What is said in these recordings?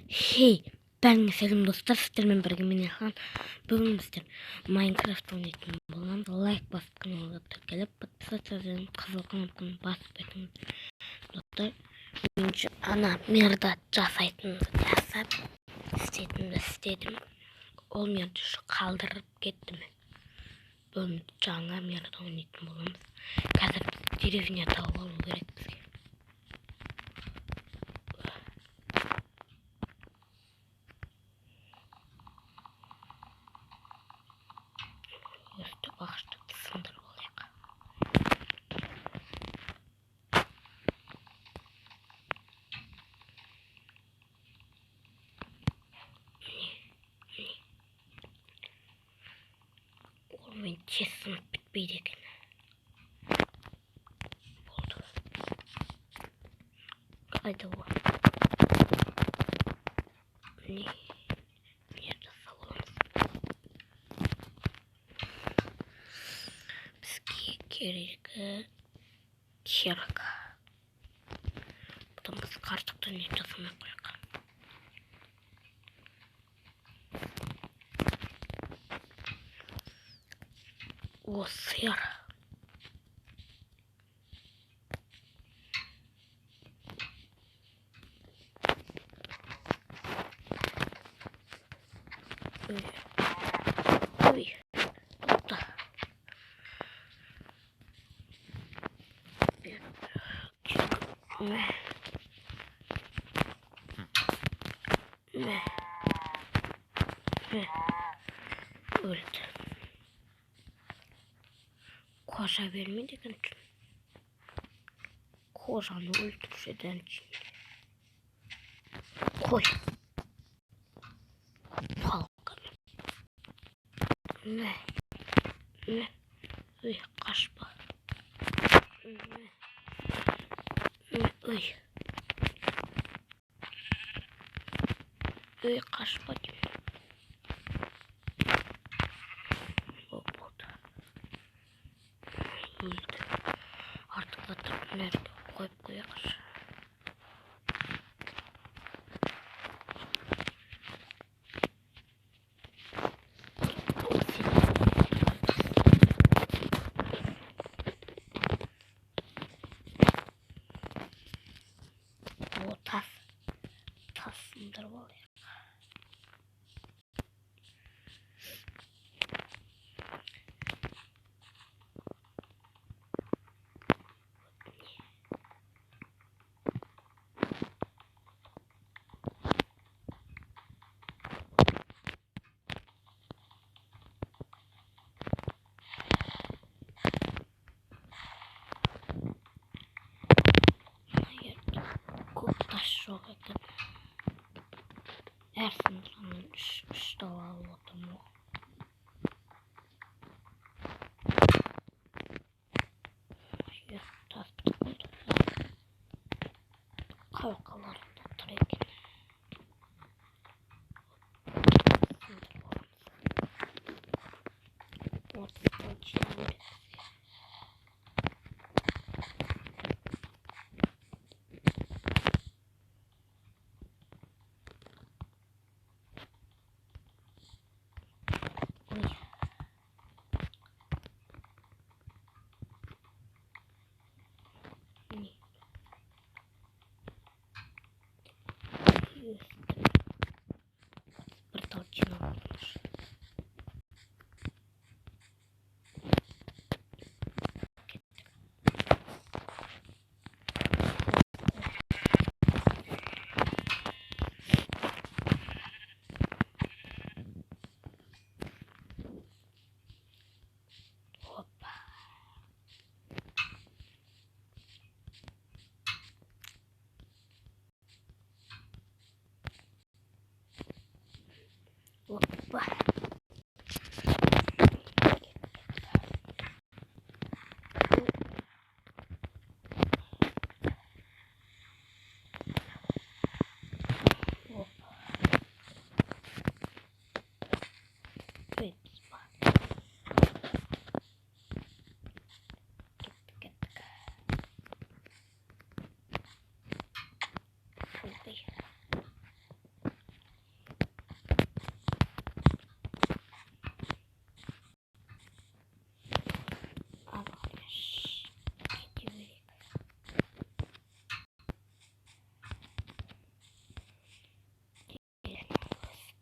Бәріңе сәлем достар, сіздермен бірге мен Хан. Бүгін біздер Майнкрафт ойнайтын боламыз. Лайк басып, каналға тіркеліп, подписаться қызыл кнопканы басып кетіңіз. Достар, меніңше ана мерді жасап, істейтінімді істедім. Ол мерді қалдырып кеттім. Бүгін жаңа мерді ойнайтын боламыз. Қазір біз деревня тауып алу керек бізге. Өстіп аштым сындырып алайық. Мен тез сынып бітпейді екен. Болды. Қайда ол? Мерді саламыз. Бізге керегі керік. Бұдан біз қартықты не жасамай қойық. О, сыр. Ой, burada. Öldü. Koşa vermedik için. Koşanı öldürüşeden için. Koy. Palka. Ne? Uy, kaçma. Uy. Uy, kaçma diyor. O burada. Öldü. Artık da tüpleri koyup koyarız. O tas sındırıp alıyor. Taş yok etti. Her sınırının üstte almadım o. Tas tutuldu. Kavgalarında trek. Ortadan çıkan bir bir толчина olmuş. Hoppa. Hoppa.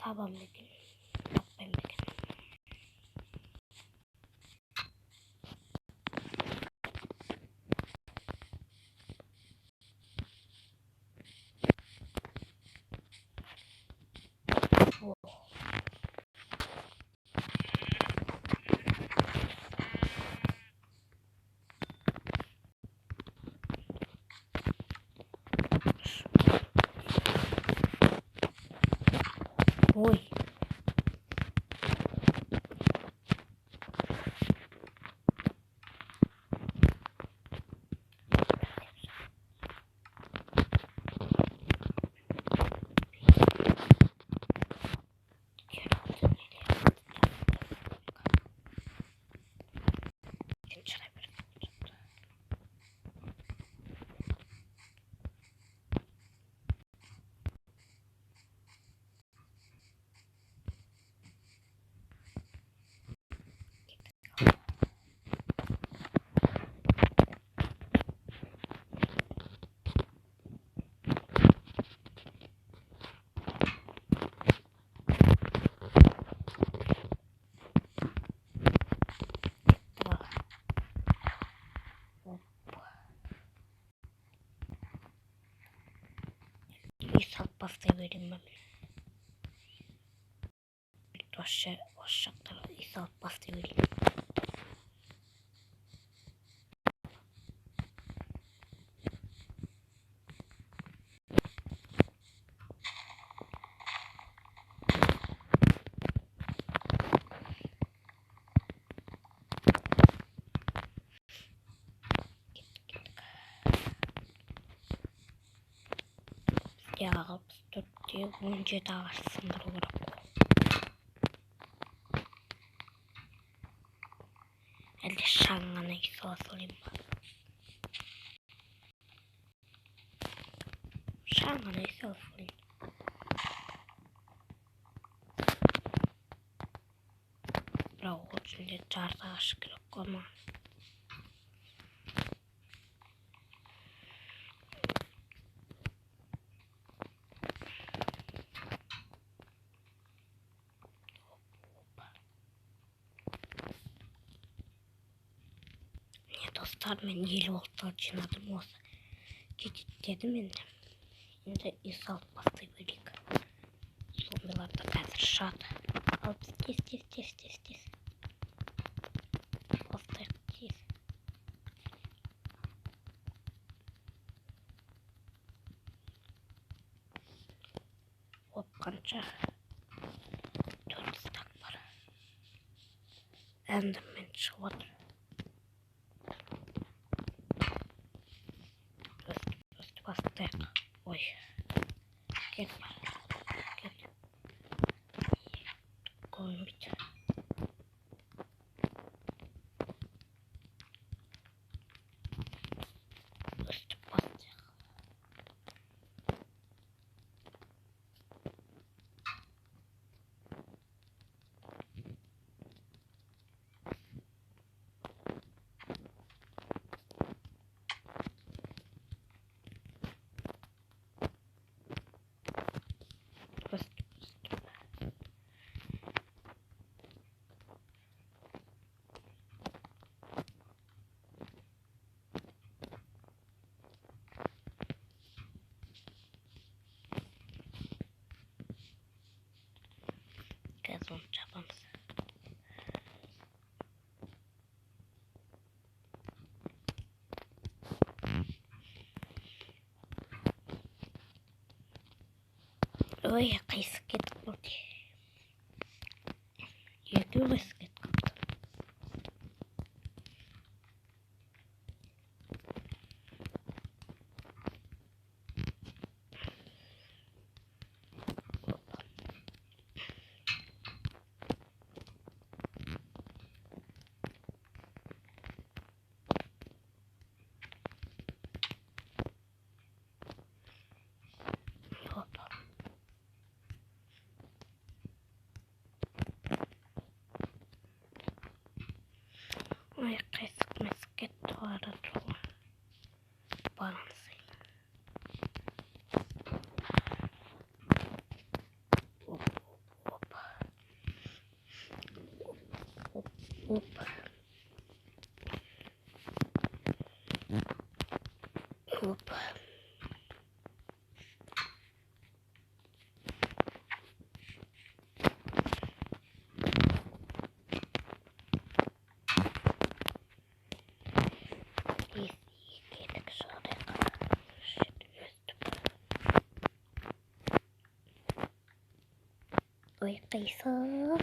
Табам екен, таппаймын екен. Ой. Салып бастай берейін ба мен? Осы жақтарға үй салып бастай берейін. Ағып 4-те 17 ағаш сындыру керек. Әлде жаңа үй сала салайын ба? Жаңа үй сала салайын. Бірақ ол үшін де жарты ағаш керек қой маған. Достар, мен 50 болтал жинадым осы. Жетеді енді. Енді үй салып бастай берейік. Зомбиларда қазір шығады. Ал біз тез. Бастайық тез. Қанша? 4 стак бар. Әндімен шығып отыр. Бастайық. Ой. Кет бар. Кет. Көмейді. Өстіп бастайық. Қазір оны жабамыз. Ой, қайсы кетіп болды. Екеу қайсы кетіп қалды. Оп. Оп. Ой, қисық.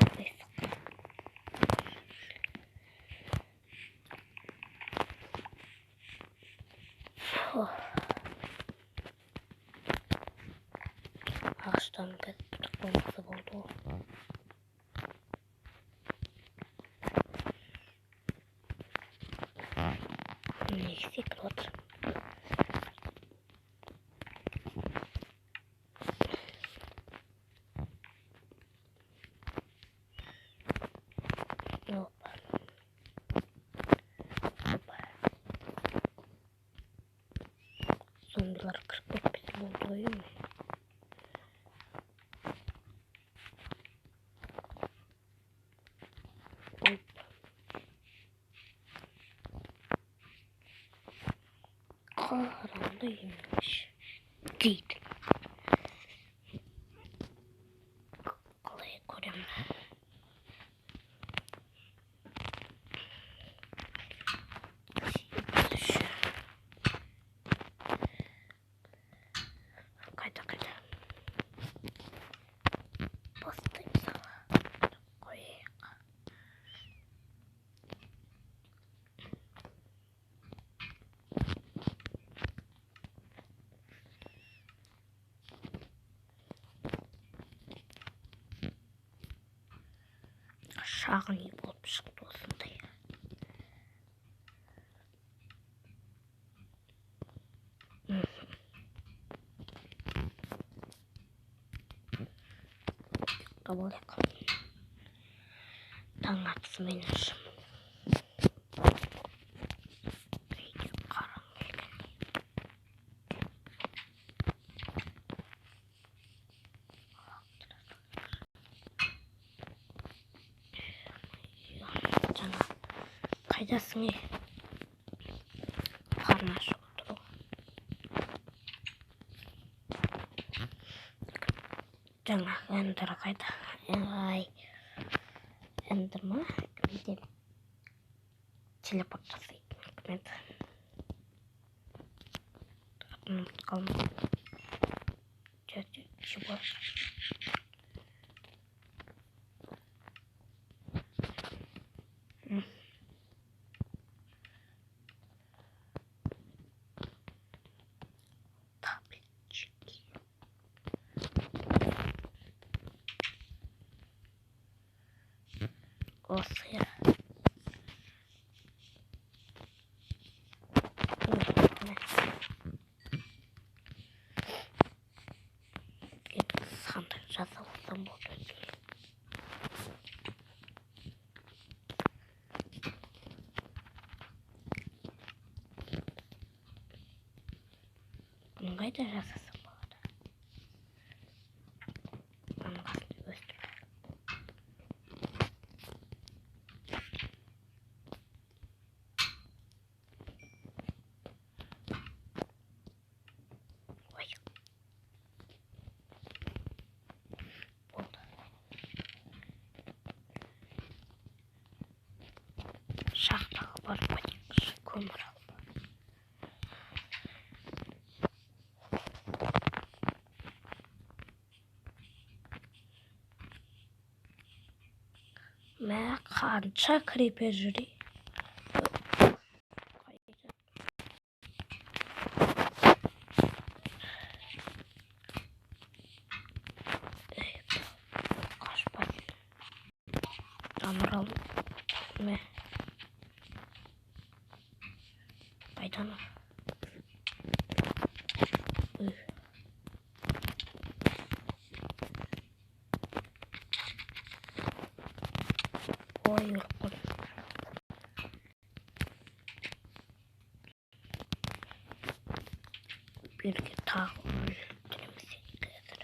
Ағаштан кетіп болмасы болды ғой. Неге секіріп отыр? Зомбилар кіріп кетпесе болды ғой енді. Қараңғы емес. Дейді. Қалай көремін? Қайда. Бастаймын сала. Қойық. Шағын үй болып шықты осындай. Қабылдық. Таң атысымен ұшым. Қараң келген. Жаңа қайдасың е? Қарны ашып отыр ғой. Жаңа эндер қайда? Ай, эндер ма? Кімде телепорт жасайды. Кімеді? Ұмытып қалдым. Чего? Таблетчики. Осы я. Сандық жаза олсам болды. Қайда жасасам болады? Анғасын өстіп. Ой. Болды. Шахтаға барып қайтайықшы, көмір алып. Мә, қанша крипер жүр? Қашпас. Тамыр алып. Мә. Қайдан ал? Ой, өліп. Берге тағы өлтіреміз қазір.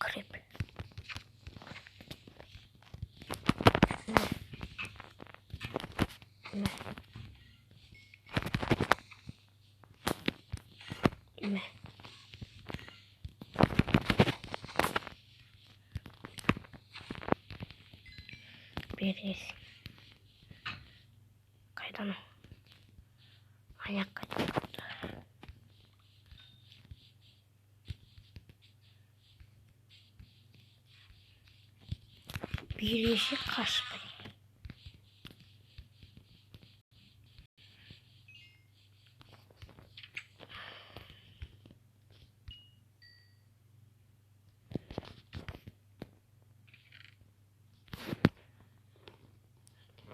Krep. Me. Birisi. Kaydan o. Ayak kaydı. Birisi kaçtı.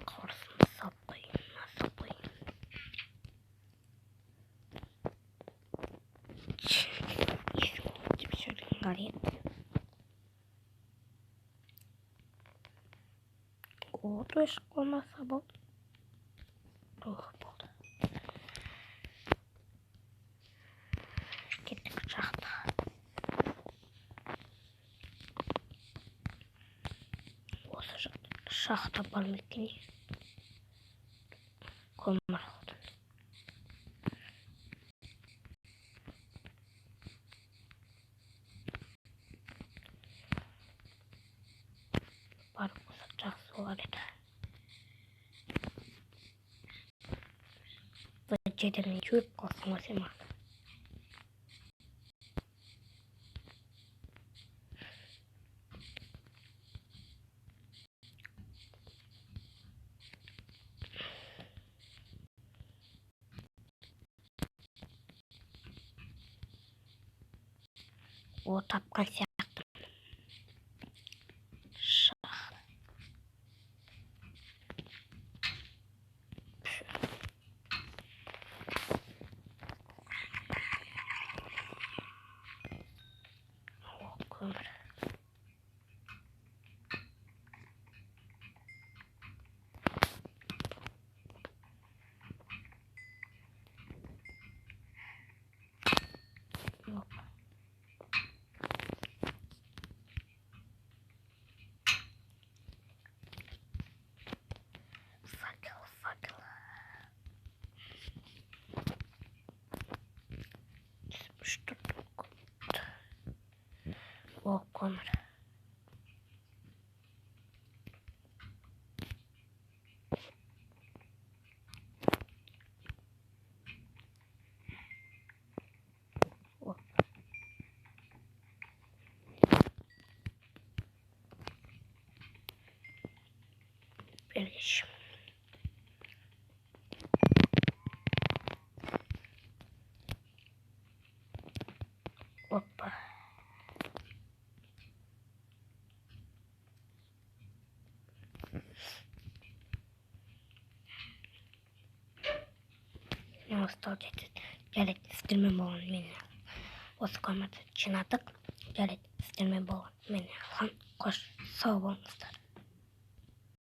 Karşısına saplayayım. Saplayayım. Gibi söyleyeyim gariye. Oldu ışık olmazsa bu. Oh buldu. Gittik şahta. O şahta balmekini. Kolmar oldu. Barı kusacak su var edi. Cedeni çürüp kalsın vasema. O tapkan siyahtım. Şah. O kömür. Yok. Fakıl. Sıkıştırdık. O kömür. O. Birleşim. Hoppa. Nostalji gerek istirme bolun meni. Осы көмірді жинадық. Жарайды, сіздермен болған. Мені хан қош, сау болыңыздар.